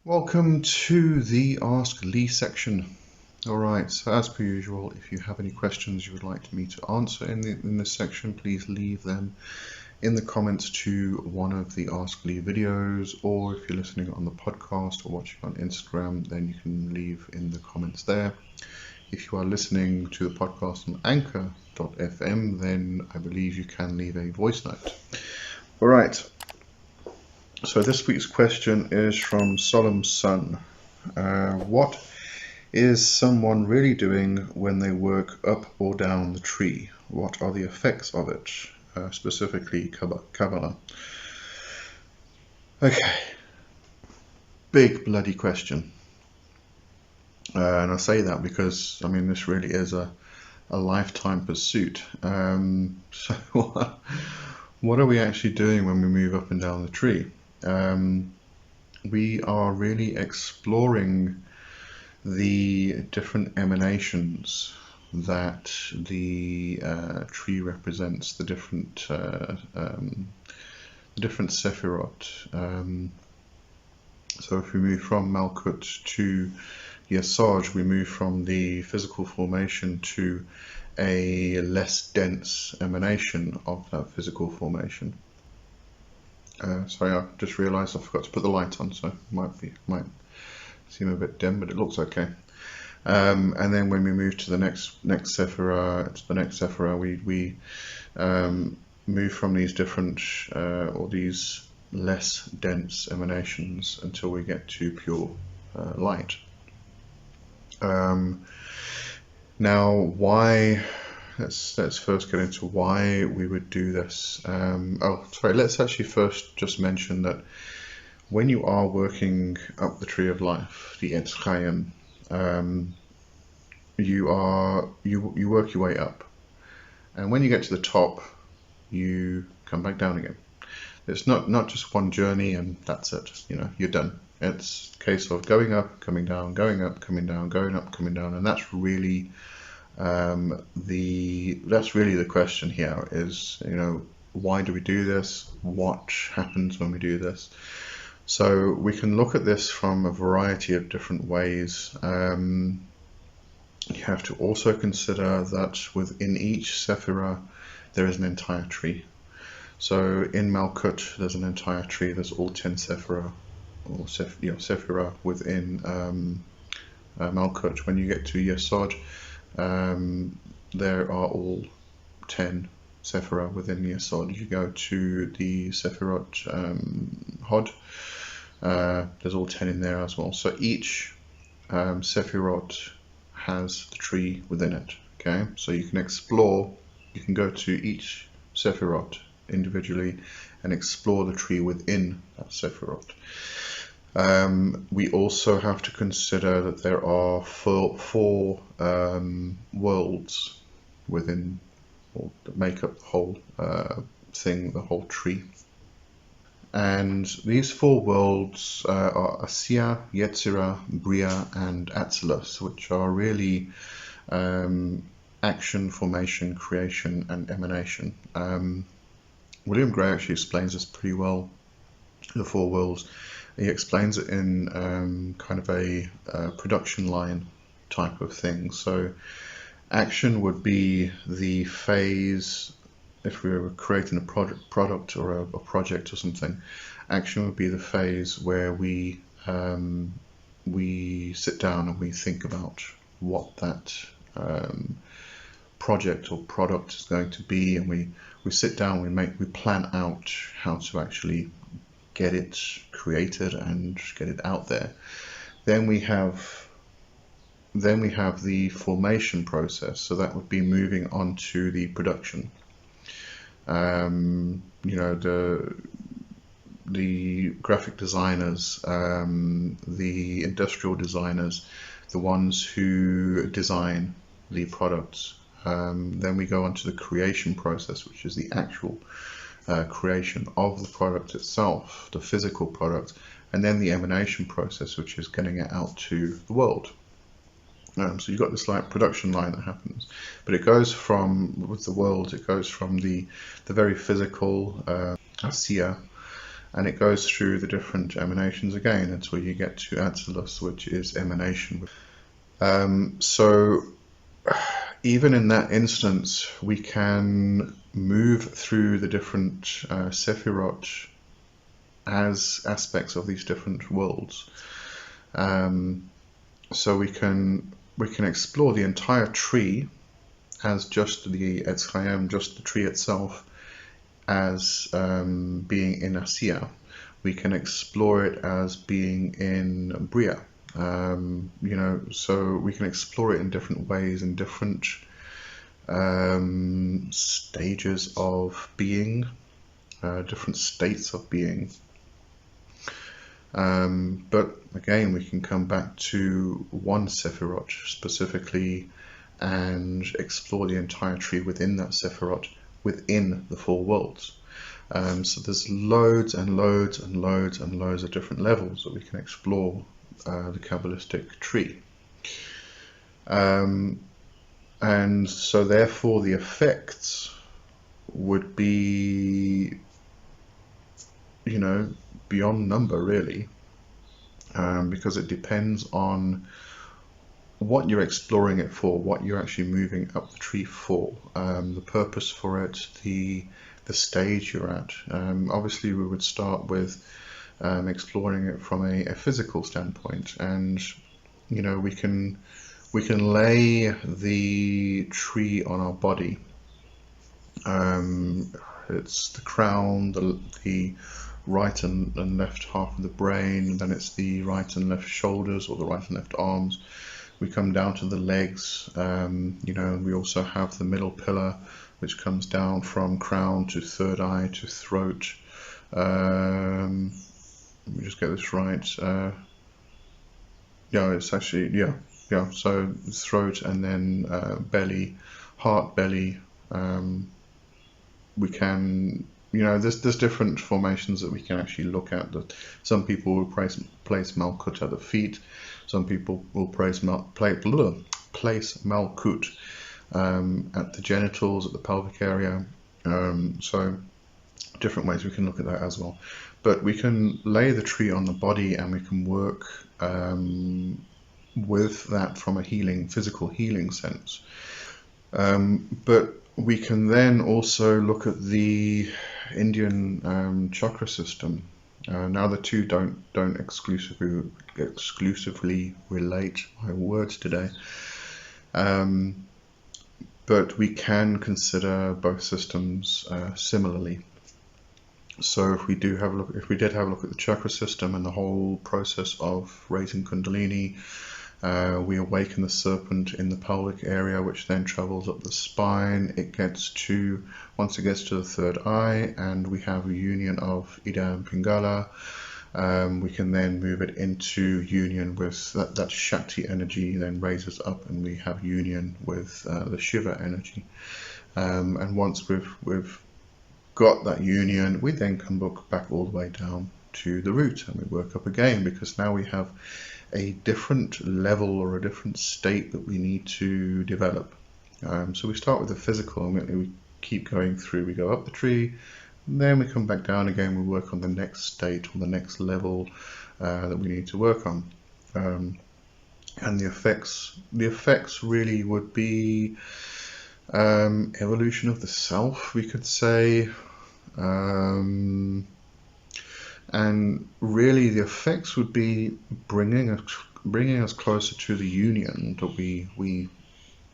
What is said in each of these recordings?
Welcome to the Ask Lee section. Alright, so as per usual, if you have any questions you would like me to answer in this section, please leave them in the comments to one of the Ask Lee videos, or if you're listening on the podcast or watching on Instagram, then you can leave in the comments there. If you are listening to the podcast on anchor.fm, then I believe you can leave a voice note. Alright. So this week's question is from SolemnSun. What is someone really doing when they work up or down the tree? What are the effects of it? Specifically Kabbalah. Okay, big bloody question. And I say that because, I mean, this really is a lifetime pursuit. So what are we actually doing when we move up and down the tree? We are really exploring the different emanations that the tree represents, the different Sephirot. So if we move from Malkut to Yesod, we move from the physical formation to a less dense emanation of that physical formation. Sorry, I just realised I forgot to put the light on, so it might seem a bit dim, but it looks okay. And then when we move to the next Sephirah, we move from these different or these less dense emanations until we get to pure light. Now, why? Let's first get into why we would do this. Let's actually first just mention that when you are working up the tree of life, the Etz Chaim, you work your way up, and when you get to the top, you come back down again. It's not just one journey and that's it. You're done. It's a case of going up, coming down, going up, coming down, going up, coming down, and that's really the question here is, why do we do this? What happens when we do this? So we can look at this from a variety of different ways. You have to also consider that within each Sephirah there is an entire tree. So in Malkut there's an entire tree. There's all 10 Sephirah, or Sephirah within Malkut. When you get to Yesod, there are all 10 Sephirah within Yesod. You go to the Sephirot Hod, there's all 10 in there as well. So each Sephirot has the tree within it. Okay, so you can go to each Sephirot individually and explore the tree within that Sephirot. We also have to consider that there are four worlds within, or that make up the whole thing, the whole tree. And these four worlds are Asiya, Yetzirah, Bria, and Atzilus, which are really action, formation, creation, and emanation. William Gray actually explains this pretty well, the four worlds. He explains it in kind of a production line type of thing. So action would be the phase, if we were creating a product or a project or something, action would be the phase where we sit down and we think about what that project or product is going to be, and we sit down, we plan out how to actually get it created and get it out there. Then we have the formation process, so that would be moving on to the production. The graphic designers, the industrial designers, the ones who design the products. Then we go on to the creation process, which is the actual creation of the product itself, the physical product, and then the emanation process, which is getting it out to the world. So you've got this like production line that happens, but it goes from, with the world, it goes from the very physical Asiya, and it goes through the different emanations again until you get to Atzilus, which is emanation. So even in that instance, we can move through the different Sephirot as aspects of these different worlds. So we can explore the entire tree as just the Etz Chaim, just the tree itself, as being in Asiya. We can explore it as being in Bria. So we can explore it in different ways, in different stages of being, different states of being. But again, we can come back to one Sephirot specifically and explore the entire tree within that Sephirot, within the four worlds. So there's loads and loads and loads and loads of different levels that we can explore the Kabbalistic tree. And so therefore the effects would be, beyond number really, because it depends on what you're exploring it for, what you're actually moving up the tree for, the purpose for it, the stage you're at. Obviously we would start with exploring it from a physical standpoint, and we can lay the tree on our body. It's the crown, the right and left half of the brain, then it's the right and left shoulders, or the right and left arms. We come down to the legs, we also have the middle pillar, which comes down from crown to third eye to throat. Let me just get this right. It's actually, so throat and then belly, heart, belly. We can, there's different formations that we can actually look at. That some people will place Malkut at the feet. Some people will place Malkut at the genitals, at the pelvic area. So different ways we can look at that as well. But we can lay the tree on the body, and we can work with that from a physical healing sense. But we can then also look at the Indian chakra system. Now the two don't exclusively relate, my words today, but we can consider both systems similarly. So if we did have a look at the chakra system and the whole process of raising Kundalini, we awaken the serpent in the pelvic area, which then travels up the spine. Once it gets to the third eye, and we have a union of Ida and Pingala, we can then move it into union with that Shakti energy, then raises up, and we have union with the Shiva energy. And once we've got that union, we then come back all the way down to the root, and we work up again, because now we have a different level or a different state that we need to develop. So we start with the physical, and we keep going through. We go up the tree, and then we come back down again. We work on the next state or the next level that we need to work on. And the effects really would be evolution of the self, we could say. And really the effects would be bringing us closer to the union that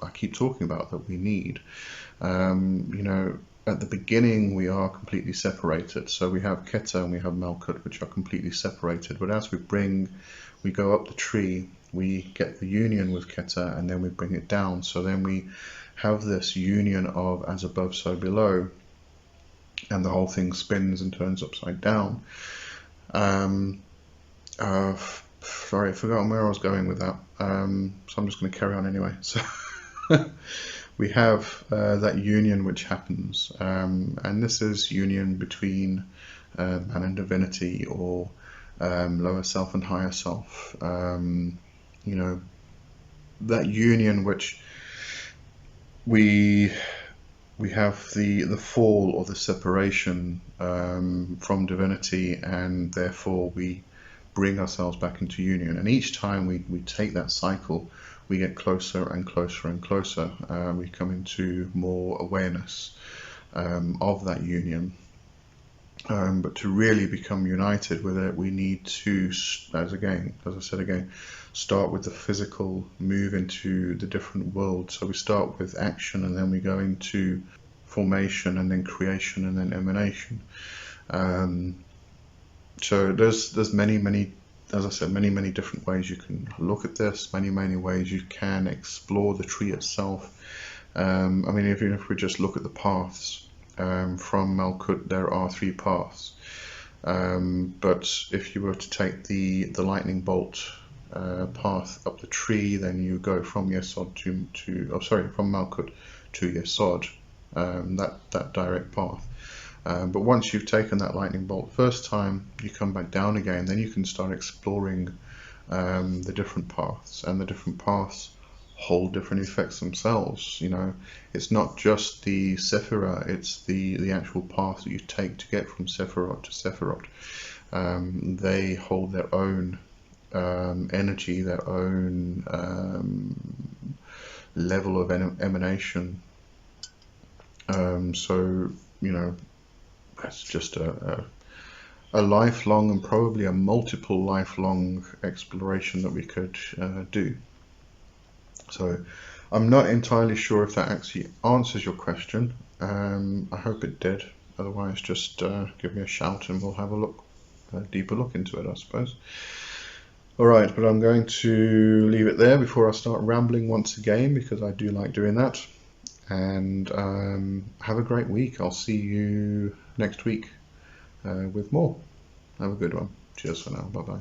I keep talking about, that we need. At the beginning we are completely separated, so we have Keta and we have Malkut, which are completely separated, but as we go up the tree, we get the union with Keta, and then we bring it down, so then we have this union of as above so below, and the whole thing spins and turns upside down. Sorry, I've forgotten where I was going with that, so I'm just going to carry on anyway. So we have that union which happens, and this is union between man and divinity, or lower self and higher self. That union which we we have the fall or the separation from divinity, and therefore we bring ourselves back into union. And each time we take that cycle, we get closer and closer and closer. We come into more awareness of that union. But to really become united with it, we need to, as I said again, start with the physical, move into the different worlds. So we start with action, and then we go into formation, and then creation, and then emanation. So there's many, as I said, many different ways you can look at this, many ways you can explore the tree itself. I mean, even if we just look at the paths, from Malkut, there are 3 paths. But if you were to take the lightning bolt path up the tree, then you go from Yesod from Malkut to Yesod, that direct path. But once you've taken that lightning bolt first time, you come back down again, then you can start exploring the different paths, and the different paths hold different effects themselves. You know, it's not just the Sephirah, it's the actual path that you take to get from Sephiroth to Sephiroth. They hold their own energy, their own level of emanation. So, you know, that's just a lifelong, and probably a multiple lifelong exploration that we could do. So I'm not entirely sure if that actually answers your question. I hope it did. Otherwise, just give me a shout and we'll have a deeper look into it, I suppose. Alright, but I'm going to leave it there before I start rambling once again, because I do like doing that. And have a great week. I'll see you next week with more. Have a good one. Cheers for now. Bye-bye.